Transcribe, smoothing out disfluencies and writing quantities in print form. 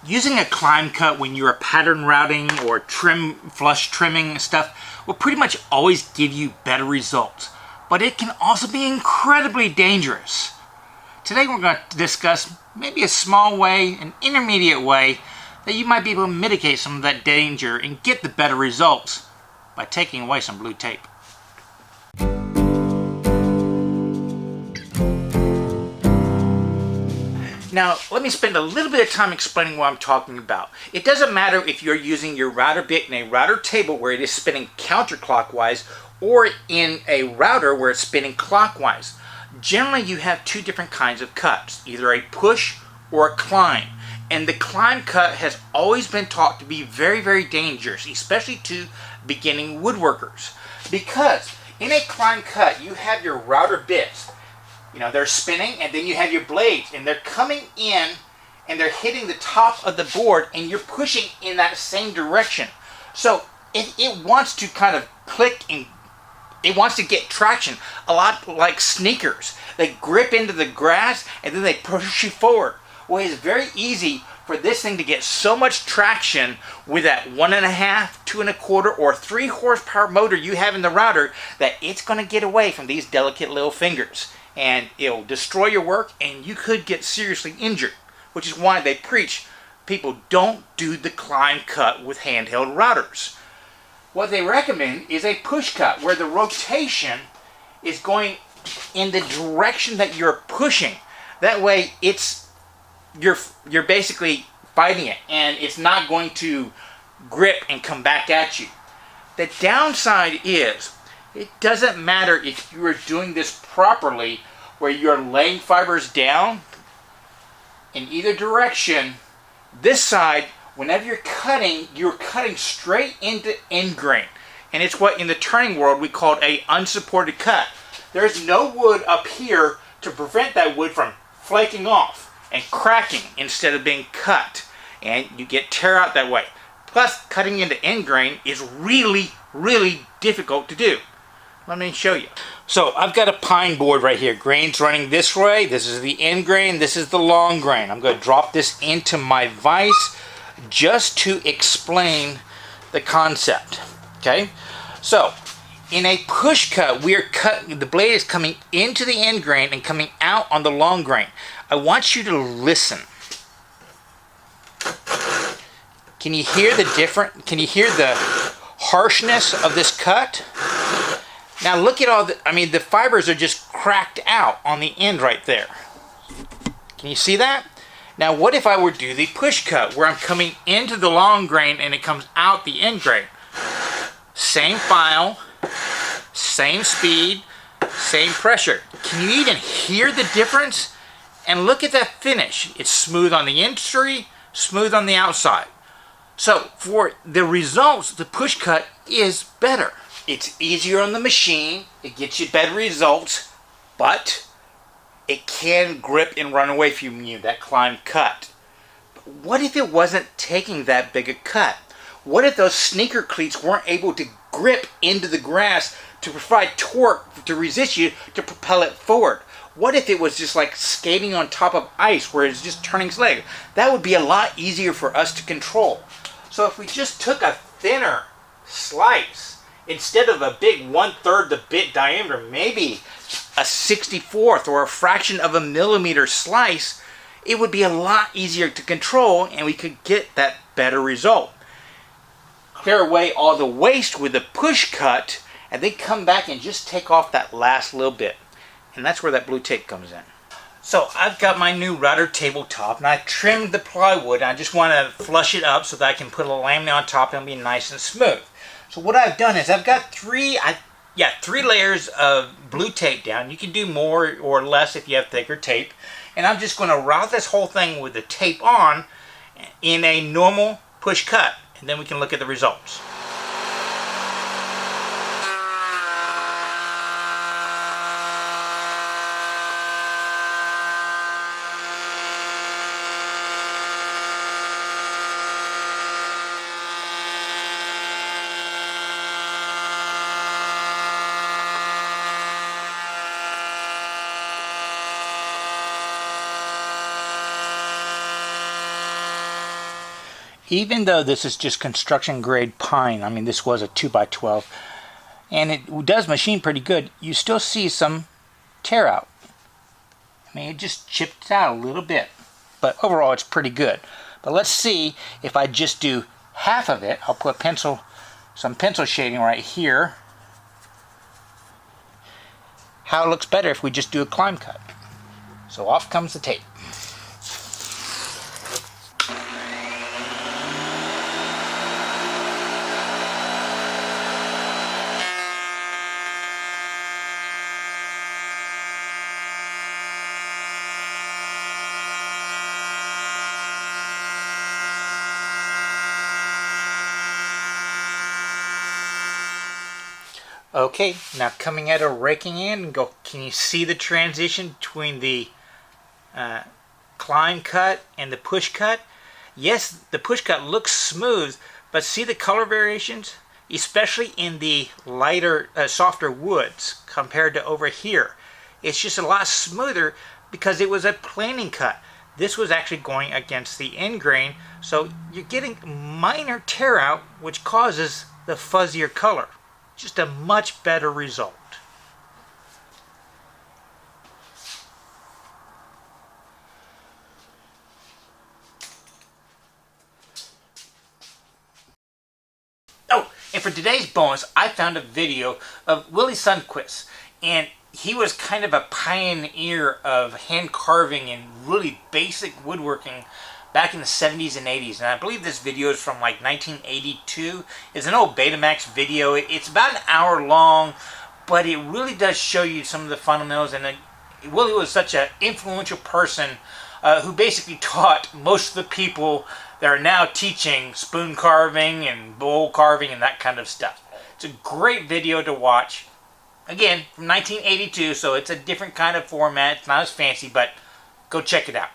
Using a climb cut when you're pattern routing or flush trimming stuff will pretty much always give you better results, but it can also be incredibly dangerous. Today we're going to discuss maybe a small way, an intermediate way, that you might be able to mitigate some of that danger and get the better results by taking away some blue tape. Now, let me spend a little bit of time explaining what I'm talking about. It doesn't matter if you're using your router bit in a router table where it is spinning counterclockwise or in a router where it's spinning clockwise. Generally, you have two different kinds of cuts, either a push or a climb. And the climb cut has always been taught to be very, very dangerous, especially to beginning woodworkers. Because in a climb cut, you have your router bits. They're spinning, and then you have your blades, and they're coming in, and they're hitting the top of the board, and you're pushing in that same direction. So it wants to kind of click, and it wants to get traction, a lot like sneakers. They grip into the grass, and then they push you forward. Well, it's very easy for this thing to get so much traction with that 1.5, 2.25, or 3 horsepower motor you have in the router that it's going to get away from these delicate little fingers. And it'll destroy your work, and you could get seriously injured, which is why they preach people don't do the climb cut with handheld routers. What they recommend is a push cut, where the rotation is going in the direction that you're pushing. That way, you're basically fighting it, and it's not going to grip and come back at you. The downside is, it doesn't matter if you are doing this properly, where you're laying fibers down in either direction. This side, whenever you're cutting straight into end grain. And it's what in the turning world we call a unsupported cut. There's no wood up here to prevent that wood from flaking off and cracking instead of being cut. And you get tear out that way. Plus, cutting into end grain is really, really difficult to do. Let me show you. So I've got a pine board right here. Grain's running this way. This is the end grain. This is the long grain. I'm going to drop this into my vise just to explain the concept. Okay? So in a push cut, the blade is coming into the end grain and coming out on the long grain. I want you to listen. Can you hear the harshness of this cut? Now look at all the fibers are just cracked out on the end right there. Can you see that? Now what if I were to do the push cut, where I'm coming into the long grain and it comes out the end grain? Same file, same speed, same pressure. Can you even hear the difference? And look at that finish. It's smooth on the inside, smooth on the outside. So for the results, the push cut is better. It's easier on the machine, it gets you better results, but it can grip and run away from you, that climb cut. But what if it wasn't taking that big a cut? What if those sneaker cleats weren't able to grip into the grass to provide torque to resist you to propel it forward? What if it was just like skating on top of ice where it's just turning its leg? That would be a lot easier for us to control. So if we just took a thinner slice, instead of a big 1/3 the bit diameter, maybe a 64th or a fraction of a millimeter slice, it would be a lot easier to control, and we could get that better result. Clear away all the waste with the push cut, and then come back and just take off that last little bit. And that's where that blue tape comes in. So I've got my new router tabletop, and I trimmed the plywood, and I just want to flush it up so that I can put a laminate on top and it'll be nice and smooth. So what I've done is I've got three layers of blue tape down. You can do more or less if you have thicker tape. And I'm just going to route this whole thing with the tape on in a normal push cut. And then we can look at the results. even though this is just construction grade pine, I mean this was a 2x12, and it does machine pretty good, you still see some tear out. I mean, it just chipped out a little bit, but overall it's pretty good. But let's see if I just do half of it. I'll put some pencil shading right here. How it looks better if we just do a climb cut. So off comes the tape. Okay, now coming at a raking end, can you see the transition between the climb cut and the push cut? Yes, the push cut looks smooth, but see the color variations? Especially in the lighter, softer woods compared to over here. It's just a lot smoother because it was a planing cut. This was actually going against the end grain, so you're getting minor tear out, which causes the fuzzier color. Just a much better result. Oh, and for today's bonus, I found a video of Willie Sundquist, and he was kind of a pioneer of hand carving and really basic woodworking back in the 70s and 80s, and I believe this video is from like 1982. It's an old Betamax video. It's about an hour long, but it really does show you some of the fundamentals, and Willie was such an influential person who basically taught most of the people that are now teaching spoon carving and bowl carving and that kind of stuff. It's a great video to watch. Again, from 1982, so it's a different kind of format. It's not as fancy, but go check it out.